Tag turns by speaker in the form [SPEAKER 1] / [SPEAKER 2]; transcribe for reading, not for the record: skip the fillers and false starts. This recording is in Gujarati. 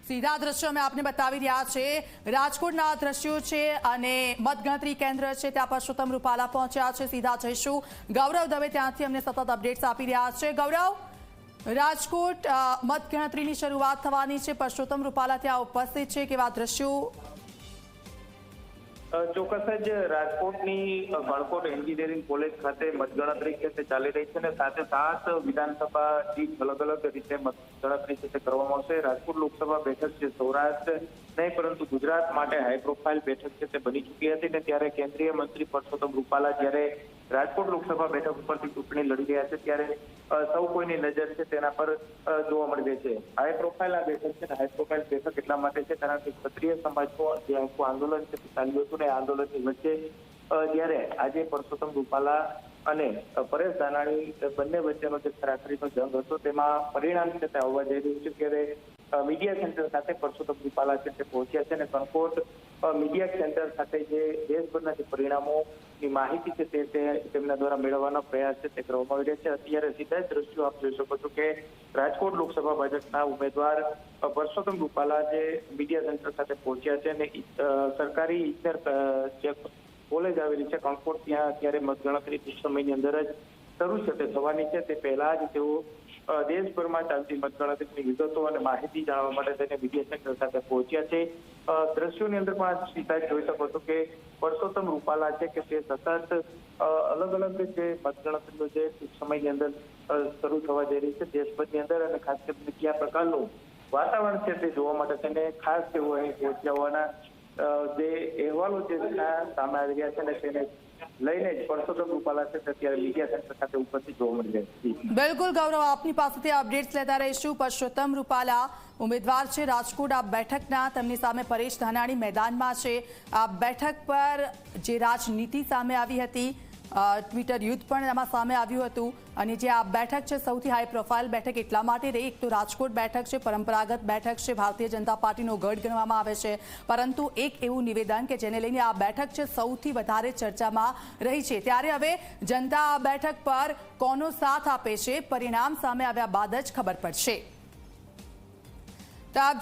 [SPEAKER 1] સીધા દ્રશ્યો અમે આપને બતાવી રહ્યા છે। રાજકોટના દ્રશ્યો છે અને મતગણતરી કેન્દ્ર છે ત્યાં પરસોત્તમ રૂપાલા પહોંચ્યા છે। સીધા જઈશું ગૌરવ દવે ત્યાંથી અમને સતત અપડેટ્સ આપી રહ્યા છે। ગૌરવ, રાજકોટ મતગણતરીની શરૂઆત થવાની છે, પરસોત્તમ રૂપાલા ત્યાં ઉપસ્થિત છે, કેવા દ્રશ્યો?
[SPEAKER 2] ચોક્કસ જ રાજકોટની ગણકોટ એન્જિનિયરિંગ કોલેજ ખાતે મતગણતરી છે તે ચાલી રહી છે અને સાથે 7 વિધાનસભા સીટ અલગ રીતે મતગણતરી છે તે કરવામાં આવશે। રાજકોટ લોકસભા બેઠક છે સૌરાષ્ટ્ર નહીં પરંતુ ગુજરાત માટે હાઈ પ્રોફાઇલ બેઠક છે તે બની ચૂકી હતી ને ત્યારે કેન્દ્રીય મંત્રી પરસોત્તમ રૂપાલા જ્યારે રાજકોટ લોકસભા બેઠક ઉપરથી ચૂંટણી લડી રહ્યા છે ત્યારે સૌ કોઈની નજર છે તેના પર જોવા મળી રહી છે। હાઈ પ્રોફાઇલ આ બેઠક છે, હાઈ પ્રોફાઇલ બેઠક એટલા માટે છે કારણ કે ક્ષત્રિય સમાજનું જે આખું આંદોલન છે તે ચાલ્યું હતું ને આંદોલનની વચ્ચે જ્યારે આજે પરસોત્તમ રૂપાલા અને પરેશ ધાનાણી બંને વચ્ચેનો જે ખરાખરીનો જંગ હતો તેમાં પરિણામ છે તે આવવા જઈ રહ્યું છે। ત્યારે મીડિયા સેન્ટર ખાતે પરસોત્તમ રૂપાલા છે તે પહોંચ્યા છે અને ગણકોટ મીડિયા સેન્ટર ખાતે જે દેશભરના જે પરિણામોની માહિતી છે તે તેમના દ્વારા મેળવવાનો પ્રયાસ છે તે કરવામાં આવી રહ્યા છે। અત્યારે સીધા જ દ્રશ્યો આપ જોઈ શકો છો કે રાજકોટ લોકસભા ભાજપના ઉમેદવાર પરસોત્તમ રૂપાલા જે મીડિયા સેન્ટર ખાતે પહોંચ્યા છે અને સરકારી ઇજનેર જે કોલેજ આવેલી છે ગણકોટ ત્યાં અત્યારે મતગણતરી ટૂંક સમયની અંદર જ શરૂ છે તે થવાની છે। તે પહેલા જ તેઓ દેશભરમાં ચાલતી મતગણતરીની વિગતો અને માહિતી જાણવા માટે તેને મીડિયા સેન્ટર ખાતે પહોંચ્યા છે। દ્રશ્યોની અંદર પણ સીધા જોઈ શકો છો કે પરસોત્તમ રૂપાલા છે કે તે સતત અલગ જે મતગણતરીઓ છે ટૂંક સમયની અંદર શરૂ થવા જઈ રહી છે દેશભરની અંદર અને ખાસ કરીને કયા પ્રકારનું વાતાવરણ છે તે જોવા માટે તેને ખાસ તેઓ અહીં પહોંચ્યા હોવાના જે અહેવાલો છે સામે આવી રહ્યા છે ને તેને લઈને જ પરસોત્તમ રૂપાલા છે અત્યારે મીડિયા સેન્ટર ખાતે ઉપસ્થિત જોવા મળી રહ્યા છે।
[SPEAKER 1] બિલકુલ ગૌરવ, આપની પાસેથી અપડેટ્સ લેતા રહીશું। પરસોત્તમ રૂપાલા ઉમેદવાર છે રાજકોટ આ બેઠકના, તેમની સામે પરેશ ધાનાણી મેદાનમાં છે। આ બેઠક પર જે રાજનીતિ સામે આવી હતી, ટ્વિટર યુદ્ધ પણ એમાં સામે આવ્યું હતું અને જે આ બેઠક છે સૌથી હાઈ પ્રોફાઇલ બેઠક એટલા માટે રહી, એક તો રાજકોટ બેઠક છે, પરંપરાગત બેઠક છે, ભારતીય જનતા પાર્ટીનો ગઢ ગણવામાં આવે છે, પરંતુ એક એવું નિવેદન કે જેને લઈને આ બેઠક છે સૌથી વધારે ચર્ચામાં રહી છે। ત્યારે હવે જનતા આ બેઠક પર કોનો સાથ આપે છે પરિણામ સામે આવ્યા બાદ જ ખબર પડશે।